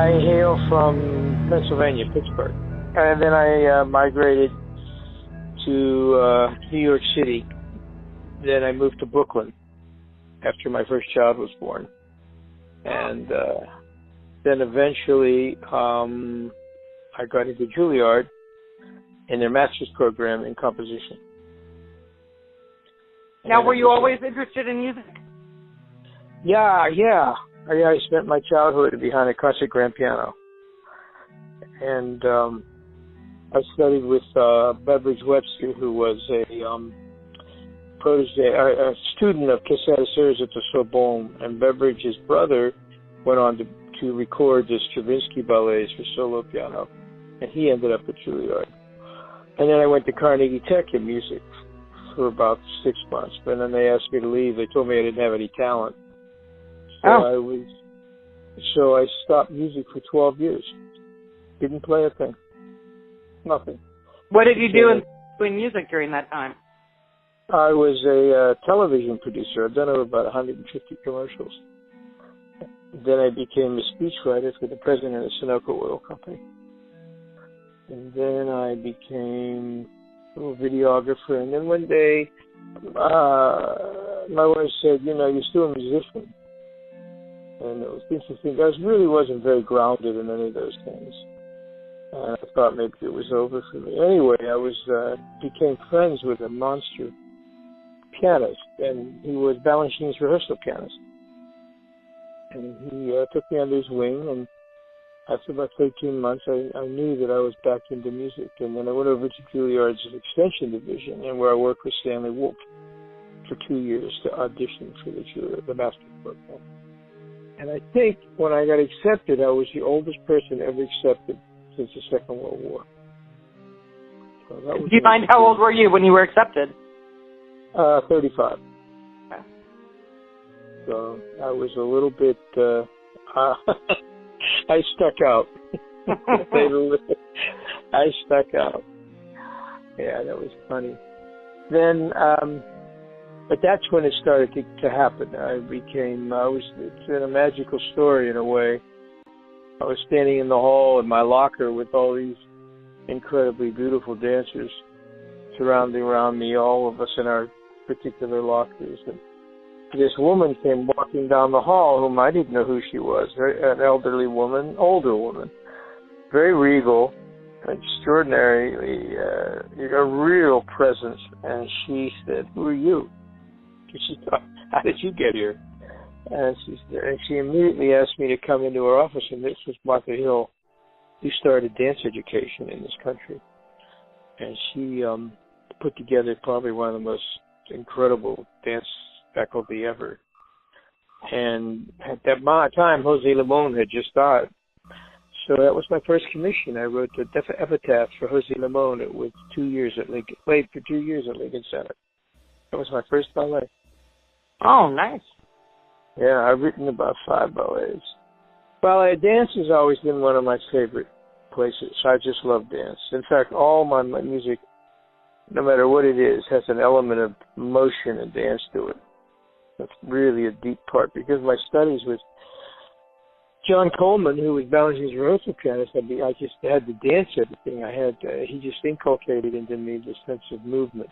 I hail from Pennsylvania, Pittsburgh. And then I migrated to New York City. Then I moved to Brooklyn after my first child was born. And then eventually I got into Juilliard in their master's program in composition. Now, were you always interested in music? Yeah. I spent my childhood behind a concert grand piano. And I studied with Beveridge Webster, who was a protege, a student of Cassatt's at the Sorbonne. And Beveridge's brother went on to record the Stravinsky ballets for solo piano. And he ended up at Juilliard. And then I went to Carnegie Tech in music for about 6 months. But then they asked me to leave. They told me I didn't have any talent. So I stopped music for 12 years. Didn't play a thing. Nothing. What did you do in music during that time? I was a television producer. I've done over about 150 commercials. Then I became a speechwriter for the president of Sunoco Oil Company. And then I became a little videographer. And then one day, my wife said, you're still a musician. And it was interesting. I really wasn't very grounded in any of those things. And I thought maybe it was over for me. Anyway, I became friends with a monster pianist, and he was Balanchine's rehearsal pianist. And he took me under his wing, and after about 13 months, I knew that I was back into music. And then I went over to Juilliard's extension division, and where I worked with Stanley Wolf for 2 years to audition for the master's program. And I think when I got accepted, I was the oldest person ever accepted since the Second World War. So that was. Do you mind how old were you when you were accepted? 35. Okay. So I was a little bit. I stuck out. I stuck out. Yeah, that was funny. Then. But that's when it started to happen. It's been a magical story in a way. I was standing in the hall in my locker with all these incredibly beautiful dancers surrounding around me, all of us in our particular lockers. And this woman came walking down the hall whom I didn't know who she was, an elderly woman, older woman, very regal, extraordinarily, a real presence. And she said, "Who are you?" She thought, "How did you get here?" And she immediately asked me to come into her office, and this was Martha Hill, who started dance education in this country. And she put together probably one of the most incredible dance faculty ever. And at that time, Jose Limon had just died. So that was my first commission. I wrote the epitaph for Jose Limon. It was 2 years at Lincoln. Played for 2 years at Lincoln Center. That was my first ballet. Oh, nice. Yeah, I've written about 5 ballets. Ballet dance has always been one of my favorite places. I just love dance. In fact, all my music, no matter what it is, has an element of motion and dance to it. That's really a deep part, because my studies with John Coleman, who was Balanchine's rehearsal pianist, I just had to dance everything. He just inculcated into me the sense of movement.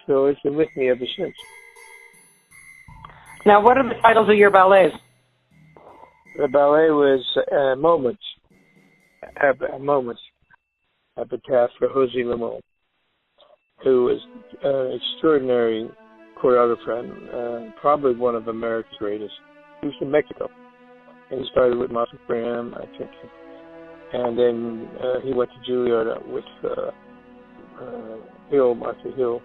So it's been with me ever since. Now, what are the titles of your ballets? The ballet was Moments. Epitaph for Jose Limon, who was an extraordinary choreographer and probably one of America's greatest. He was from Mexico. And he started with Martha Graham, I think. And then he went to Juilliard with Martha Hill.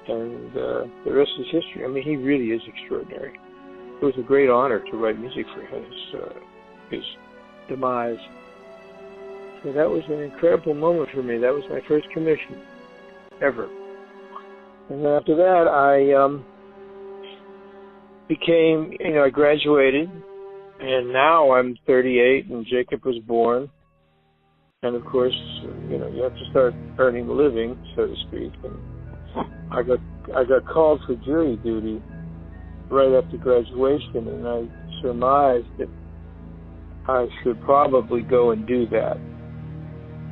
And the rest is history. I mean, he really is extraordinary. It was a great honor to write music for his demise. So that was an incredible moment for me. That was my first commission ever. And then after that, I I graduated, and now I'm 38, and Jacob was born. And of course, you have to start earning a living, so to speak. And I got called for jury duty right after graduation, and I surmised that I should probably go and do that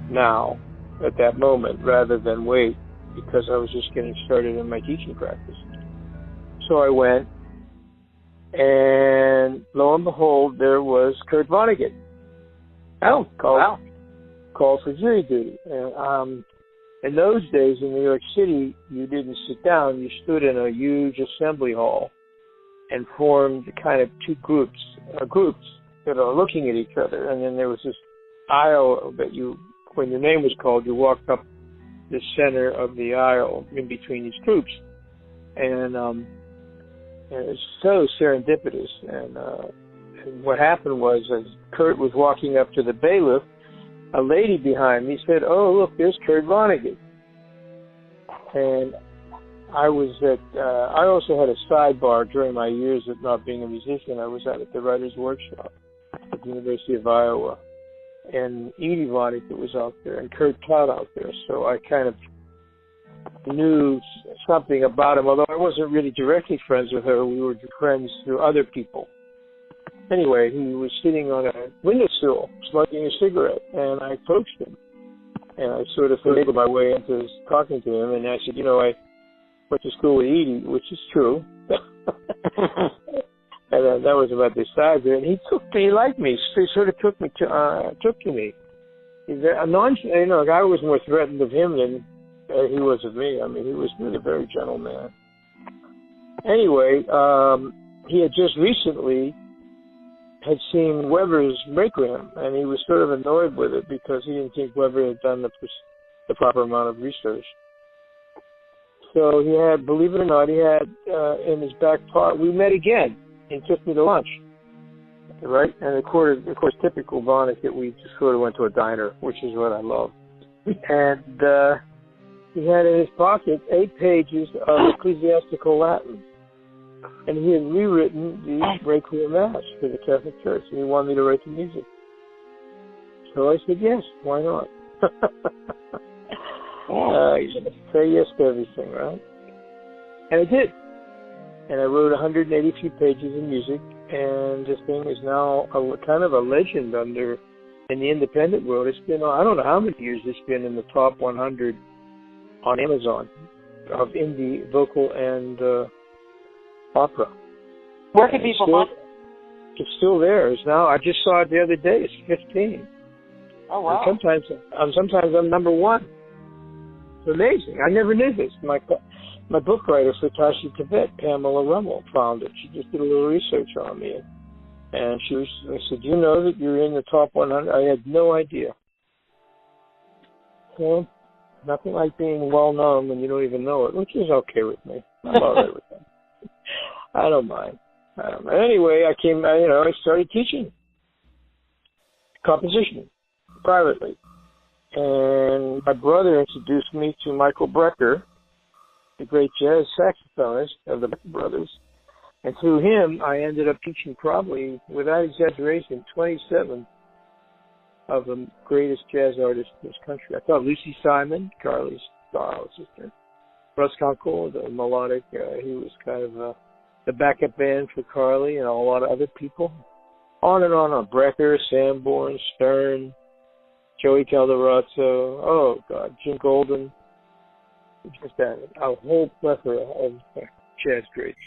now, at that moment, rather than wait, because I was just getting started in my teaching practice. So I went, and lo and behold, there was Kurt Vonnegut. Oh, wow. Called for jury duty. And in those days in New York City, you didn't sit down. You stood in a huge assembly hall and formed kind of two groups that are looking at each other. And then there was this aisle that when your name was called, you walked up the center of the aisle in between these groups. And it was so serendipitous. And what happened was, as Kurt was walking up to the bailiff, a lady behind me said, "Oh, look, there's Kurt Vonnegut." And I also had a sidebar during my years of not being a musician. I was out at the Writers' Workshop at the University of Iowa. And Edie Vonnegut was out there, and Kurt taught out there. So I kind of knew something about him, although I wasn't really directly friends with her. We were friends through other people. Anyway, he was sitting on a windowsill smoking a cigarette, and I approached him. And I sort of finagled my way into talking to him, and I said, I went to school with Edie, which is true. And that was about this size. And he liked me. So he sort of took to me. I was more threatened of him than he was of me. I mean, he was really a very gentle man. Anyway, he had just recently had seen Weber's Requiem, and he was sort of annoyed with it because he didn't think Weber had done the proper amount of research. So he had, believe it or not, in his back pocket, we met again. He took me to lunch, right? And of course, typical Vonnegut, we just sort of went to a diner, which is what I love. And he had in his pocket 8 pages of ecclesiastical Latin. And he had rewritten the Requiem Mass for the Catholic Church, and he wanted me to write the music. So I said, yes, why not? Say yes to everything, right? And I did. And I wrote 183 pages of music, and this thing is now kind of a legend in the independent world. It's been, I don't know how many years it's been in the top 100 on Amazon of indie vocal and opera. Where can people find it? It's still there. It's now. I just saw it the other day. It's 15. Oh wow! And sometimes I'm number 1. It's amazing. I never knew this. My book writer for Tashi Tibet, Pamela Rummel, found it. She just did a little research on me, and I said, "Do you know that you're in the top 100?" I had no idea. Well, nothing like being well known when you don't even know it, which is okay with me. I'm all right with that. I don't mind. Anyway, I started teaching composition privately. And my brother introduced me to Michael Brecker, the great jazz saxophonist of the Brecker Brothers. And through him, I ended up teaching probably, without exaggeration, 27 of the greatest jazz artists in this country. I taught Lucy Simon, Carly's sister. Russ Kunkel, the melodic, he was kind of the backup band for Carly and a lot of other people. On and on. Brecker, Sanborn, Stern, Joey Calderazzo, oh God, Jim Golden. Just a whole plethora of jazz greats.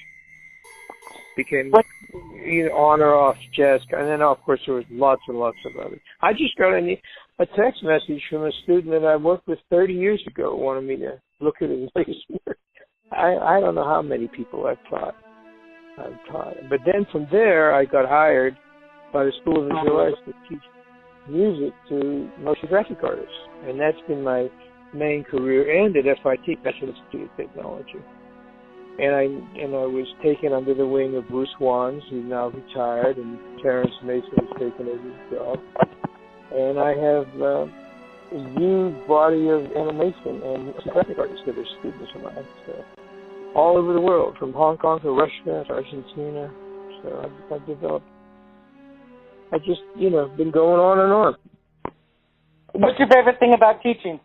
Became either on or off jazz. And then, of course, there was lots and lots of others. I just got a text message from a student that I worked with 30 years ago wanted me to look at his latest work. I don't know how many people I've taught. But then from there, I got hired by the School of Visual Arts to teach music to motion graphic artists. And that's been my main career, and at FIT, National Institute of Technology. And I was taken under the wing of Bruce Wands, who's now retired, and Terrence Mason has taken over his job. And I have a huge body of animation and graphic artists that are students of mine. So, all over the world, from Hong Kong to Russia to Argentina. So I've developed. I just, been going on and on. What's your favorite thing about teaching?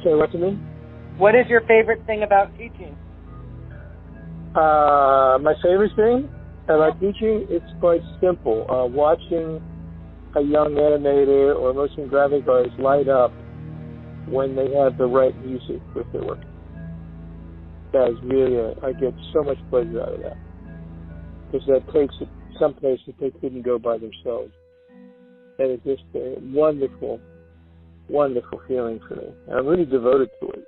Say what to me? What is your favorite thing about teaching? My favorite thing? About teaching, it's quite simple. Watching a young animator or motion graphic artist light up when they have the right music with their work. That is really, I get so much pleasure out of that. Because that takes it someplace that they couldn't go by themselves. And it's just a wonderful, wonderful feeling for me. And I'm really devoted to it.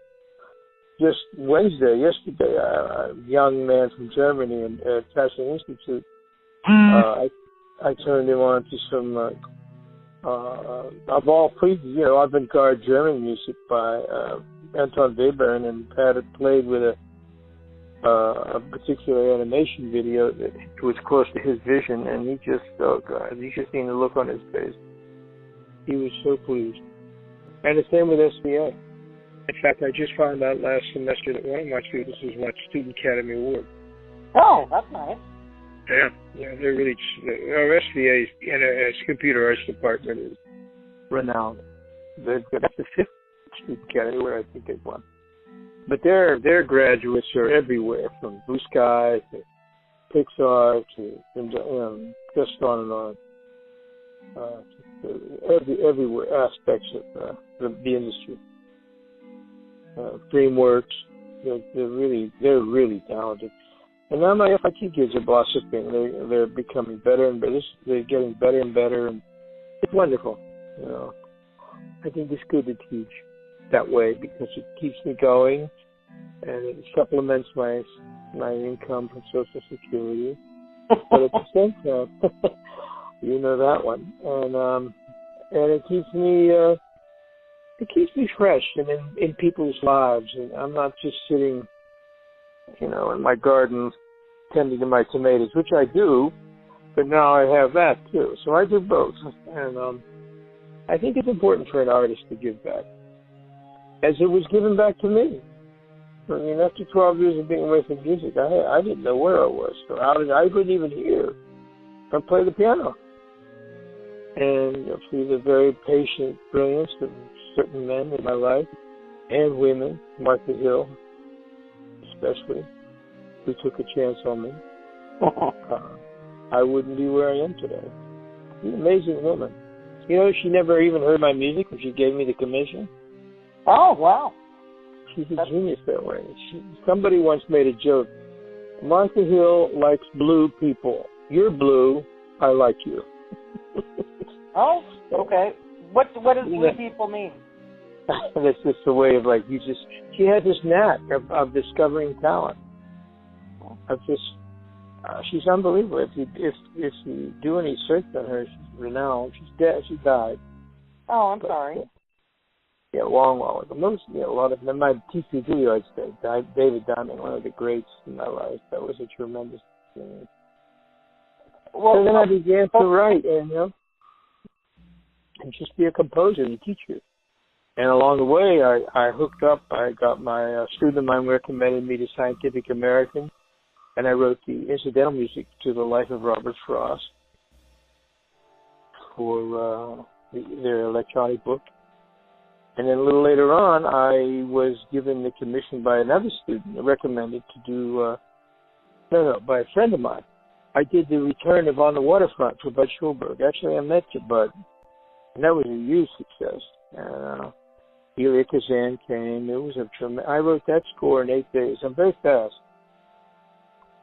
Just yesterday, a young man from Germany at Tashi Institute, I turned him on to some of all avant-garde German music by Anton Webern, and had it played with a particular animation video that was close to his vision, and he just, oh God, you should see the look on his face. He was so pleased. And the same with SVA. In fact, I just found out last semester that one of my students has won Student Academy Award. Oh, that's nice. Yeah, they're really. Our SVA's in its computer arts department is renowned. That's the 5th Student Academy Award I think they've won. But their graduates are everywhere, from Blue Sky to Pixar to just on and on. Everywhere aspects of the industry. DreamWorks, they're really talented. And now my FIT kids are blossoming. They're becoming better and better. They're getting better and better, and it's wonderful. I think it's good to teach that way because it keeps me going, and it supplements my income from Social Security. But at the same time, you know that one, and it keeps me. It keeps me fresh and in people's lives, and I'm not just sitting, in my garden tending to my tomatoes, which I do, but now I have that too. So I do both, and I think it's important for an artist to give back, as it was given back to me. I mean, after 12 years of being away from music, I didn't know where I was, so I couldn't even hear or play the piano. And through the very patient brilliance of certain men in my life, and women, Martha Hill especially, who took a chance on me, I wouldn't be where I am today. She's an amazing woman. She never even heard my music when she gave me the commission. Oh, wow. She's a genius that way. Somebody once made a joke. Martha Hill likes blue people. You're blue. I like you. Oh, okay. What does blue people mean? That's just a way of she has this knack of discovering talent. She's unbelievable. If you do any search on her, she's renowned. She's dead. She died. Oh, I'm sorry. Yeah, long ago. A lot of them. My TC video, I'd say, David Diamond, one of the greats in my life. That was a tremendous experience. So then I began to write, and just be a composer and a teacher. And along the way, I hooked up. I got my student of mine recommended me to Scientific American, and I wrote the incidental music to The Life of Robert Frost for their electronic book. And then a little later on, I was given the commission by another student recommended to do, by a friend of mine. I did the return of On the Waterfront for Bud Schulberg. Actually, I met Bud, and that was a huge success. Elia Kazan came. It was I wrote that score in 8 days. I'm very fast.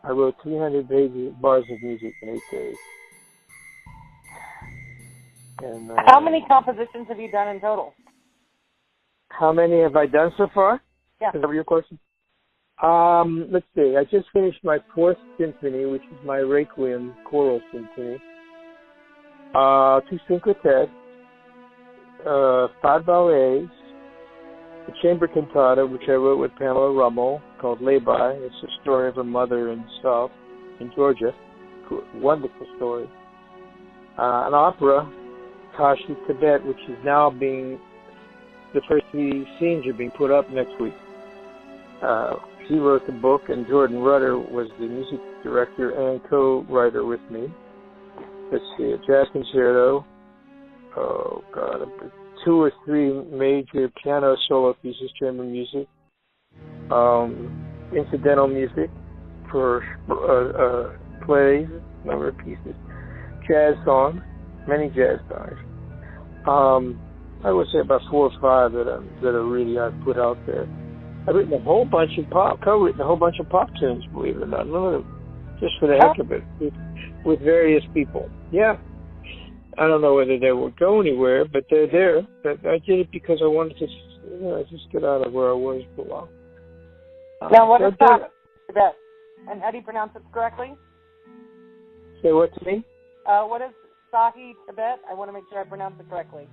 I wrote 300 bars of music in 8 days. And, how many compositions have you done in total? How many have I done so far? Yeah. Is that your question? Let's see. I just finished my 4th symphony, which is my Requiem choral symphony. 2 syncotets, 5 ballets, a chamber cantata, which I wrote with Pamela Rummel, called Lay-By. It's a story of a mother in the South, in Georgia. Wonderful story. An opera, Tashi Tibet, which is now the first 3 scenes are being put up next week. She wrote the book, and Jordan Rudder was the music director and co-writer with me. Let's see, a jazz concerto. Oh, God. 2 or 3 major piano solo pieces, chamber music. Incidental music for plays, a number of pieces, jazz songs, many jazz songs. I would say about 4 or 5 that are really I've put out there. I've written a whole bunch of co-written a whole bunch of pop tunes, believe it or not. None of them, just for the heck of it, with various people. Yeah. I don't know whether they will go anywhere, but they're there. But I did it because I wanted to, just get out of where I was for a while. Now, what is Tashi Tibet? And how do you pronounce it correctly? Say what to me? What is Tashi Tibet? I want to make sure I pronounce it correctly.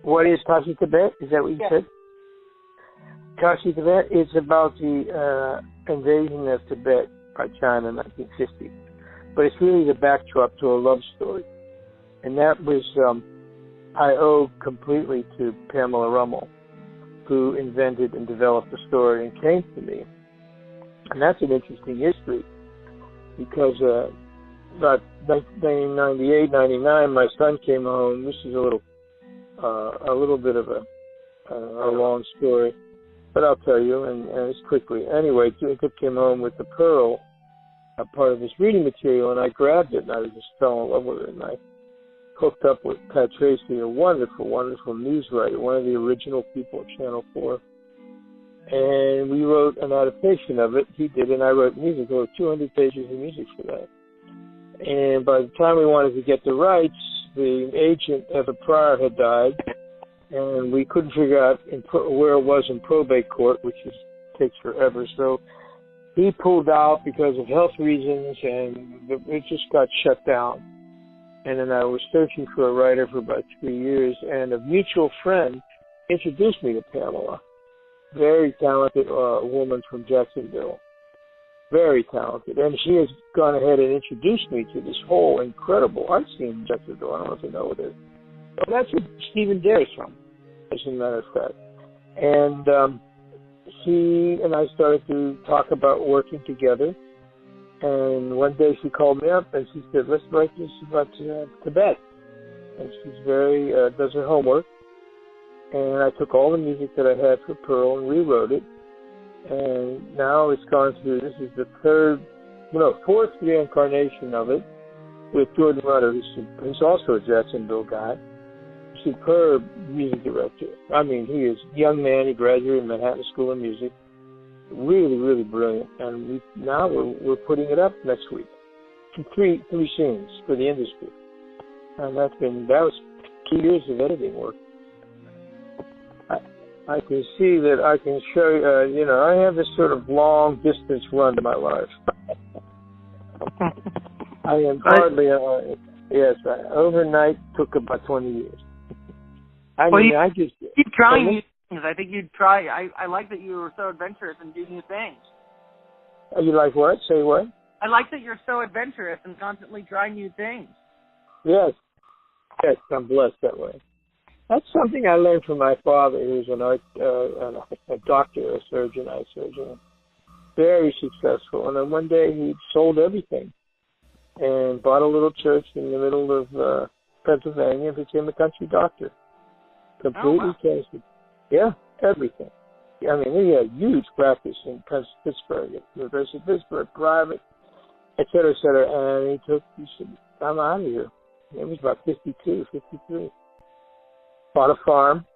What is Tashi Tibet? Is that what you said? Tashi Tibet is about the invasion of Tibet by China in 1950. But it's really the backdrop to a love story. And that was, I owe completely to Pamela Rummel, who invented and developed the story and came to me. And that's an interesting history because about 1998, 99, my son came home. This is a little bit of a long story, but I'll tell you, and it's quickly. Anyway, Jacob came home with the Pearl, a part of his reading material, and I grabbed it, and I just fell in love with it, and I hooked up with Pat Tracy, a wonderful, wonderful news writer, one of the original people at Channel 4, and we wrote an adaptation of it. He did, and I wrote music. I wrote 200 pages of music for that. And by the time we wanted to get the rights, the agent of the prior had died, and we couldn't figure out where it was in probate court, which takes forever. So he pulled out because of health reasons, and it just got shut down. And then I was searching for a writer for about 3 years, and a mutual friend introduced me to Pamela, very talented woman from Jacksonville, very talented. And she has gone ahead and introduced me to this whole incredible art scene in Jacksonville. I don't know if you know what it is. But that's where Stephen Dare's from, as a matter of fact. And she and I started to talk about working together. And one day she called me up and she said, let's write this about Tibet. And she's very, does her homework. And I took all the music that I had for Pearl and rewrote it. And now it's gone through, this is the fourth reincarnation of it with Jordan Rudder, who's also a Jacksonville guy. Superb music director. I mean, he is a young man. He graduated from Manhattan School of Music. Really, really brilliant. And we're putting it up next week. Three scenes for the industry. And that was 2 years of editing work. I can see that I can show you, I have this sort of long distance run to my life. I am hardly, overnight took about 20 years. I just keep trying new things. I think you'd try. I like that you were so adventurous and do new things. You like what? Say what? I like that you're so adventurous and constantly trying new things. Yes, I'm blessed that way. That's something I learned from my father, who was a doctor, eye surgeon, very successful. And then one day he sold everything and bought a little church in the middle of Pennsylvania and became a country doctor. Completely changed it. Yeah, everything. I mean, he had huge practice in Pittsburgh, University of Pittsburgh, private, et cetera, et cetera. And he said, I'm out of here. He was about 52, 53. Bought a farm.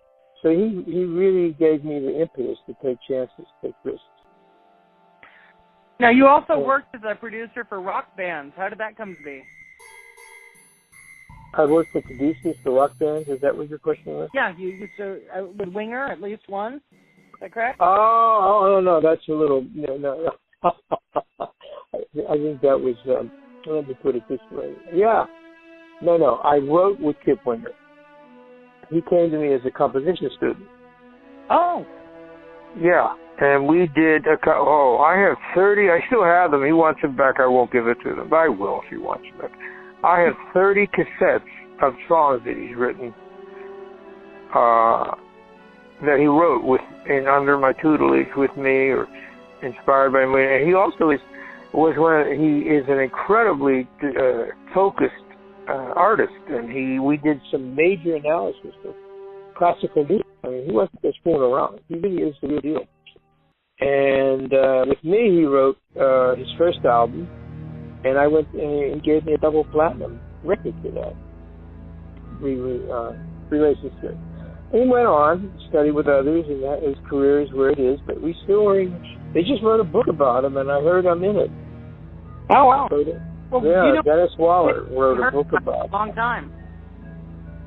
So he really gave me the impetus to take chances, take risks. Now, you also worked as a producer for rock bands. How did that come to be? I worked for producers for rock bands. Is that what your question was? Yeah, you used to, with Winger, at least one. Is that correct? Oh, no, that's a little, no. I think that was, let me put it this way. Yeah. No, I wrote with Kip Winger. He came to me as a composition student. Oh. Yeah, and we did I have 30, I still have them. He wants them back, I won't give it to them. I will if he wants them back. I have 30 cassettes of songs that he's written, that he wrote under my tutelage with me or inspired by me. And he also he is an incredibly focused artist, and we did some major analysis of classical music. I mean, he wasn't just fooling around. He really is the real deal. And with me, he wrote his first album, and I went and he gave me a double platinum record for that. Relationship. And he went on, studied with others, and that his career is where it is. But we still are. They just wrote a book about him, and I heard I'm in it. Oh wow! Well, yeah, Dennis Waller wrote a book about it. A long time.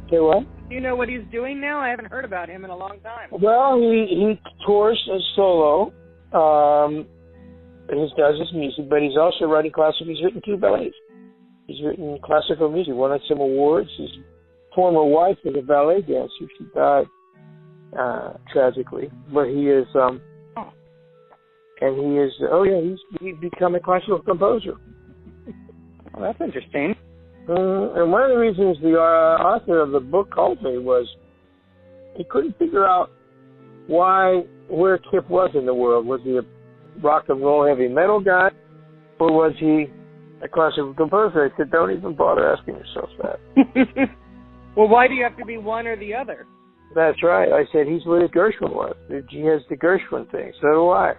Say what? Do you know what he's doing now? I haven't heard about him in a long time. Well, he tours as solo. He does his music, but he's also writing classical. He's written 2 ballets. He's written classical music, won some awards. His former wife was a ballet dancer. She died tragically, but he is, and he is. Oh yeah, he's become a classical composer. Well, that's interesting. And one of the reasons the author of the book called me was he couldn't figure out where Kip was in the world. Was he a rock and roll heavy metal guy, or was he a classical composer? I said, don't even bother asking yourself that. Well, why do you have to be one or the other? That's right. I said, he's what Gershwin was. He has the Gershwin thing. So do I.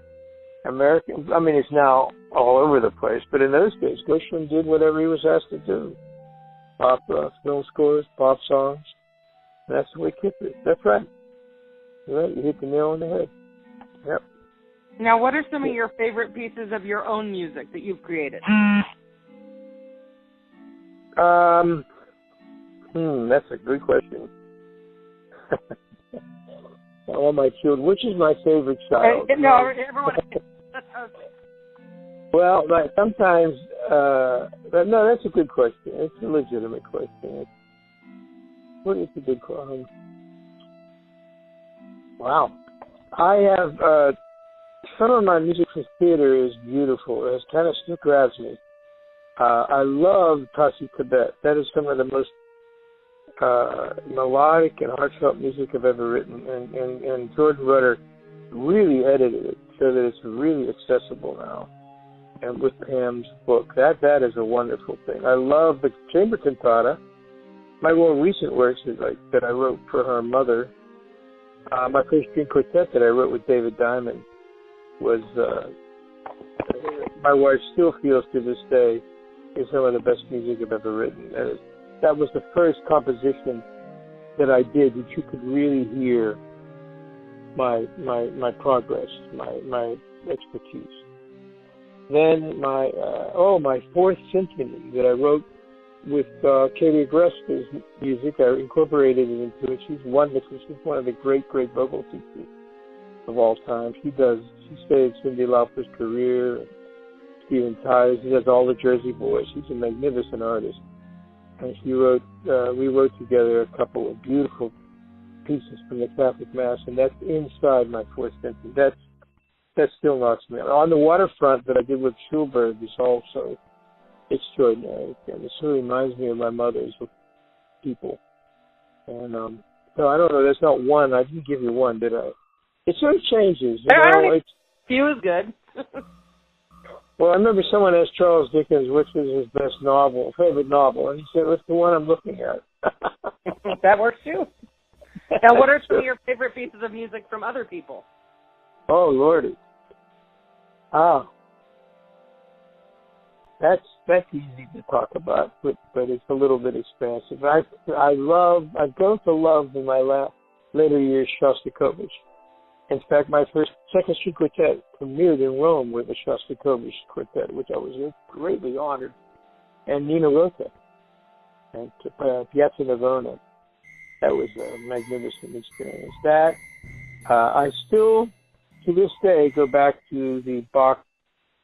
It's now all over the place, but in those days, Gershwin did whatever he was asked to do. Opera, film scores, pop songs. That's the way Kip is. That's right. You're right. You hit the nail on the head. Yep. Now, what are some of your favorite pieces of your own music that you've created? That's a good question. All my children. Which is my favorite child? No, everyone. Well, sometimes. No, that's a good question. It's a legitimate question. What is a good question? Wow. I have some of my music for theater is beautiful. It kind of still grabs me. I love Tashi Tibet. That is some of the most melodic and heartfelt music I've ever written. And Jordan Rudder really edited it so that it's really accessible now. And with Pam's book, that is a wonderful thing. I love the chamber cantata. My more recent works is that I wrote for her mother. My first string quartet that I wrote with David Diamond was, my wife still feels to this day, is some of the best music I've ever written. That was the first composition that I did that you could really hear my progress, my expertise. Then my fourth symphony that I wrote with Katie Agreska's music, I incorporated it into it. She's wonderful. She's one of the great vocal teachers of all time. She saves Cyndi Lauper's career, Steven Tyler's. She does all the Jersey Boys. She's a magnificent artist. And we wrote together a couple of beautiful pieces from the Catholic Mass, and that's inside my fourth symphony. That still knocks me out. On the Waterfront that I did with Schulberg is also extraordinary. And it sort of reminds me of my mother's people. And so I don't know. There's not one. I didn't give you one, did I? It sort of changes. Few is good. Well, I remember someone asked Charles Dickens which was his favorite novel, and he said, "It's the one I'm looking at." That works too. Now, what are some of your favorite pieces of music from other people? Oh, Lordy. That's easy to talk about, but it's a little bit expansive. I've grown to love in my later years Shostakovich. In fact, my second string quartet premiered in Rome with the Shostakovich quartet, which I was greatly honored, and Nina Rota and Piazza Navona. That was a magnificent experience. I still, to this day, go back to the Bach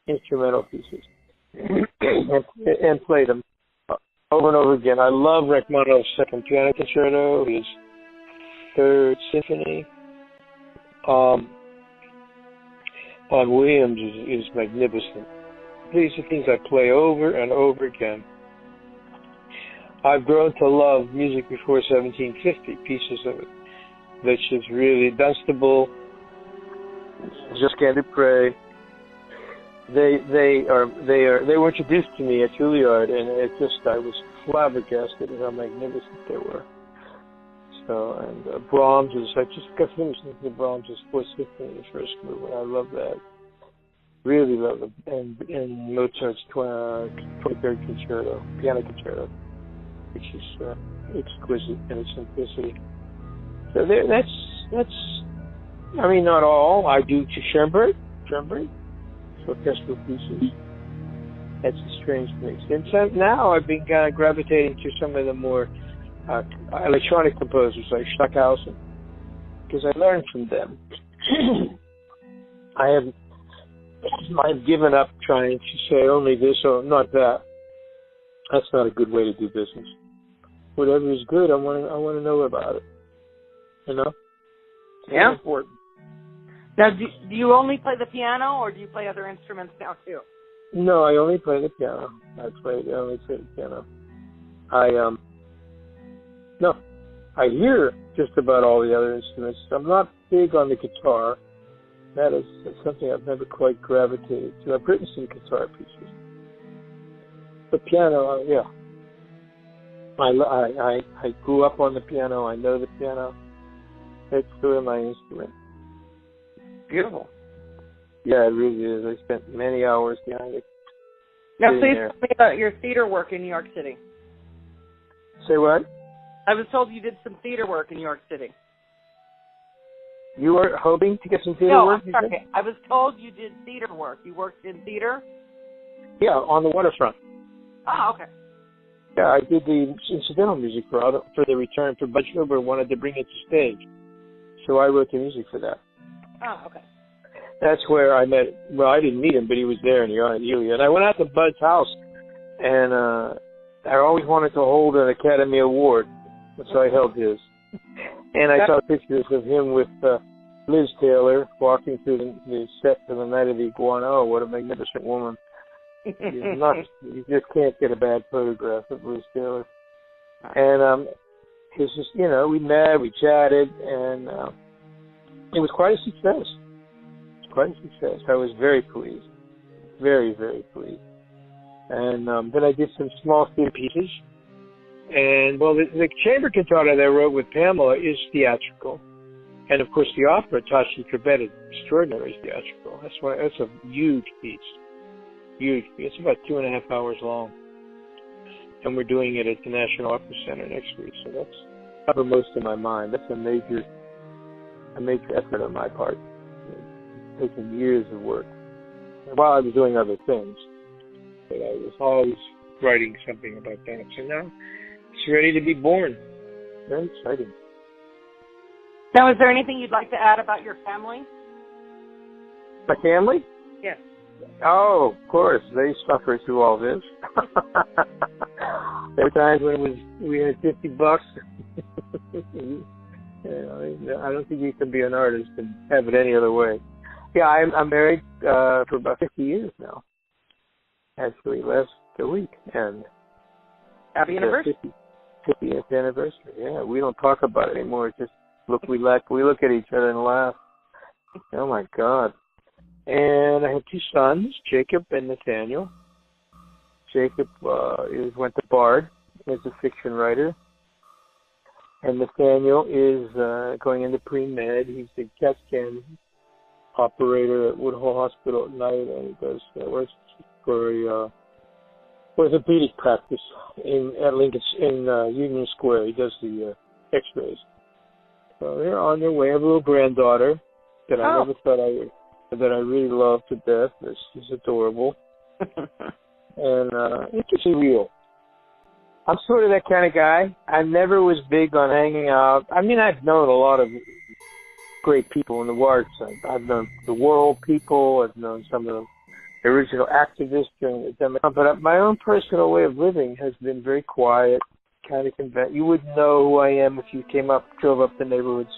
instrumental pieces and play them over and over again. I love Rachmaninoff's Second Piano Concerto, his Third Symphony. On Williams is magnificent. These are things I play over and over again. I've grown to love music before 1750, pieces of it, which is really Dunstable, Josquin Dupré. They were introduced to me at Juilliard, and I was flabbergasted at how magnificent they were. So, and Brahms I just got finished listening to Brahms' Fourth Symphony, the first movement. I love that. Really love it. And Mozart's 23rd Concerto, Piano Concerto, which is exquisite in its simplicity. So that's. I mean, not all. I do Schoenberg, orchestral pieces. That's a strange mix. And so now I've been kind of gravitating to some of the more electronic composers like Stockhausen, because I learned from them. I've given up trying to say only this or not that. That's not a good way to do business. Whatever is good, I want to know about it. You know? It's yeah. important. Now, do you only play the piano, or do you play other instruments now too? No, I only play the piano. I only play the piano. I hear just about all the other instruments. I'm not big on the guitar. That's something I've never quite gravitated to. I've written some guitar pieces. The piano, yeah. I grew up on the piano. I know the piano. It's sort of my instrument. Beautiful. Yeah, it really is. I spent many hours behind it. Now, please tell me about your theater work in New York City. Say what? I was told you did some theater work in New York City. You were hoping to get some theater work? No, I'm sorry. I was told you did theater work. You worked in theater? Yeah, on the waterfront. Oh, okay. Yeah, I did the incidental music for the return for Bud Schubert wanted to bring it to stage. So I wrote the music for that. Oh, okay. That's where I met, well, I didn't meet him, but he was there in the area. And I went out to Bud's house, and I always wanted to hold an Academy Award, so I held his. And I saw pictures of him with Liz Taylor walking through the set for the Night of the Iguana. Oh, what a magnificent woman. You just can't get a bad photograph of Liz Taylor. And it's just, we met, we chatted, and it was quite a success. I was very pleased. Very, very pleased. And then I did some small theater pieces. And, well, the chamber cantata that I wrote with Pamela is theatrical. And, of course, the opera, Tashi Tibet, is extraordinary theatrical. That's a huge piece. Huge piece. It's about 2.5 hours long. And we're doing it at the National Opera Center next week. So that's uppermost in my mind. That's a major effort on my part. It's taken years of work. While I was doing other things. But I was always writing something about that. So now it's ready to be born. Very exciting. Now, is there anything you'd like to add about your family? My family? Yes. Oh, of course. They suffer through all this. There were times when we had $50. I don't think you can be an artist and have it any other way. Yeah, I'm married for about 50 years now. Actually, last week. And happy anniversary. 50th anniversary. Yeah, we don't talk about it anymore. It's just we look at each other and laugh. Oh my God. And I have 2 sons, Jacob and Nathaniel. Jacob went to Bard as a fiction writer. And Nathaniel is going into pre-med. He's the CAT scan operator at Woodhull Hospital at night, and he does works for a orthopedic practice at Lincoln in Union Square. He does the X-rays. So they're on their way. I have a little granddaughter that I never thought that I really love to death. She's adorable, and it's just real. I'm sort of that kind of guy. I never was big on hanging out. I mean, I've known a lot of great people in the arts. I've known the world people. I've known some of the original activists during the Democrat. But my own personal way of living has been very quiet, kind of conventional. You wouldn't know who I am if you drove up the neighborhoods.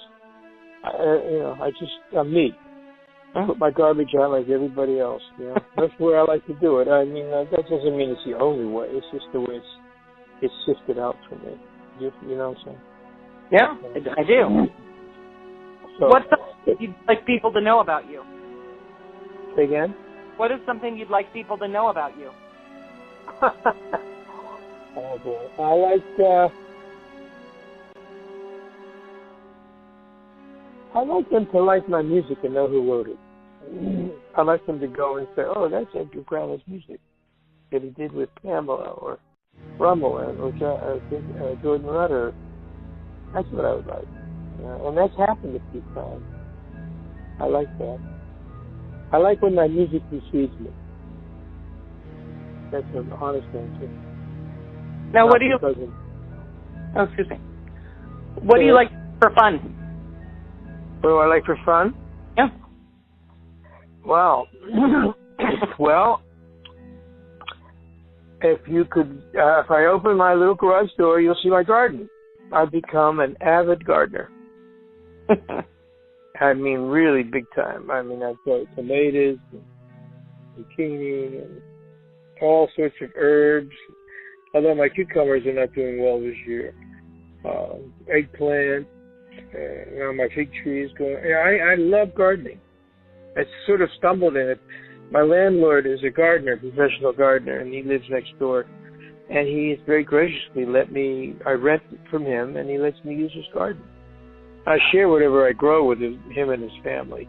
I'm me. I put my garbage out like everybody else. That's where I like to do it. I mean, that doesn't mean it's the only way. It's just the way it's sifted out for me. You know what I'm saying? Yeah, I do. So, what's something you'd like people to know about you? Say again? What is something you'd like people to know about you? Oh, boy. I like, I like them to like my music and know who wrote it. I like them to go and say, oh, that's Edgar Grana's music that he did with Pamela or Rummel or Jordan Rudder. That's what I would like. And that's happened a few times. I like that. I like when my music precedes me. That's an honest answer. Now, what do you... Oh, excuse me. What do you like for fun? What do I like for fun? Yeah. Wow. Well, if I open my little garage door, you'll see my garden. I've become an avid gardener. I mean, really big time. I mean, I've got tomatoes and zucchini and all sorts of herbs. Although my cucumbers are not doing well this year. Eggplant. My fig tree is going. I love gardening. I sort of stumbled in it. My landlord is a gardener, professional gardener, and he lives next door. And he has very graciously I rent it from him, and he lets me use his garden. I share whatever I grow with him and his family,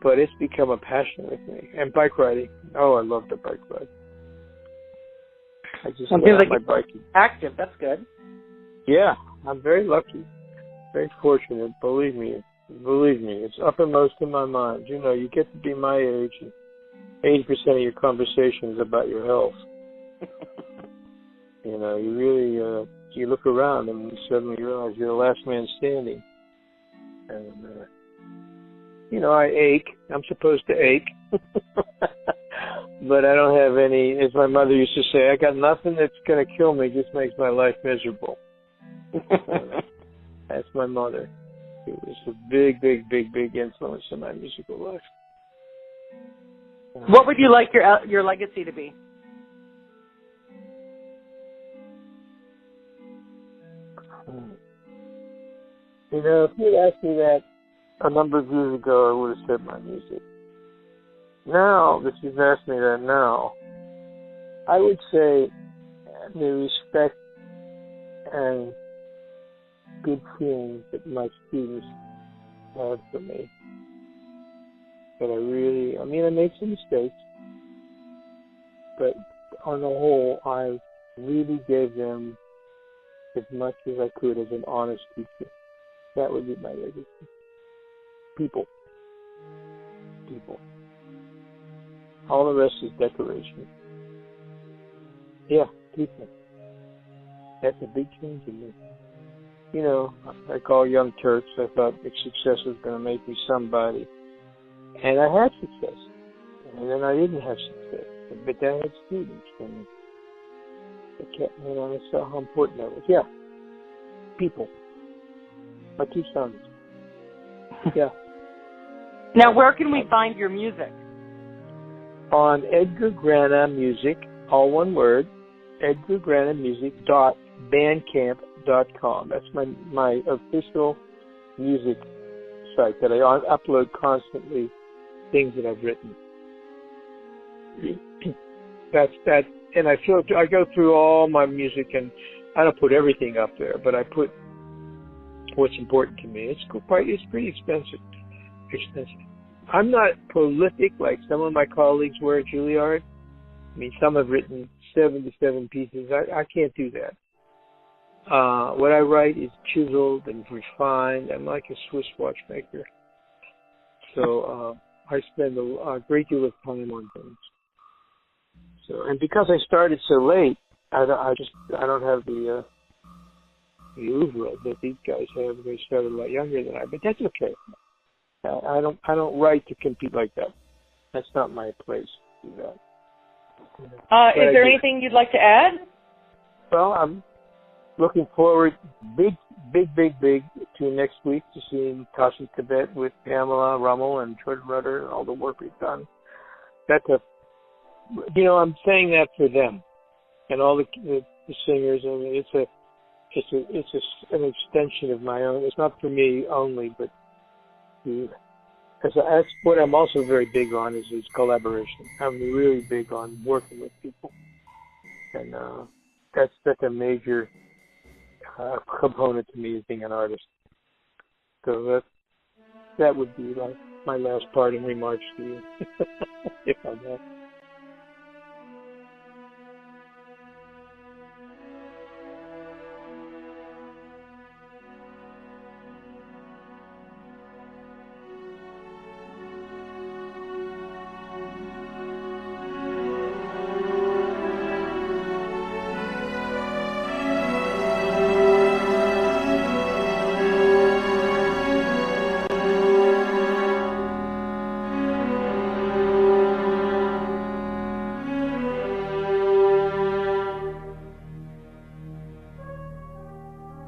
but it's become a passion with me. And bike riding. Oh, I love the bike ride. I just love my biking. Active, that's good. Yeah, I'm very lucky, very fortunate. Believe me, it's uppermost in my mind. You know, you get to be my age, and 80% of your conversation is about your health. You know, you really, you look around and you suddenly realize you're the last man standing. And, you know, I ache. I'm supposed to ache. But I don't have any, as my mother used to say, I got nothing that's going to kill me, just makes my life miserable. That's my mother. It was a big, big, big, big influence in my musical life. What would you like your legacy to be? You know, if you'd asked me that a number of years ago, I would have said my music. Now that you've asked me that now, I would say the respect and good feelings that my students have for me. That I made some mistakes, but on the whole, I really gave them as much as I could as an honest teacher. That would be my legacy. People. All the rest is decoration. Yeah, people. That's a big change in me. You know, like all young Turks, I thought that success was going to make me somebody. And I had success. And then I didn't have success. But then I had students. And it kept me on. I saw how important that was. Yeah. People. My two sons. Yeah. Now, where can we find your music? On Edgar Grana Music, all one word, edgargranamusic.bandcamp.com. That's my official music site that I upload constantly things that I've written. That's that, and I go through all my music, and I don't put everything up there, but I put what's important to me. It's pretty expensive. I'm not prolific like some of my colleagues were at Juilliard. I mean, some have written 77 pieces. I can't do that. What I write is chiseled and refined. I'm like a Swiss watchmaker. So I spend a great deal of time on things. So, and because I started so late, I don't have the oeuvre that these guys have. They started a lot younger than I, but that's okay. I don't write to compete like that. That's not my place to do that. Is there anything you'd like to add? Well, I'm looking forward big to next week to seeing Tashi Tibet with Pamela Rummel and Jordan Rudder and all the work we've done. I'm saying that for them and all the singers. I mean, it's an extension of my own. It's not for me only, but that's what I'm also very big on is collaboration. I'm really big on working with people, and that's a major component to me as being an artist. So that would be like my last parting remarks to you, if I may.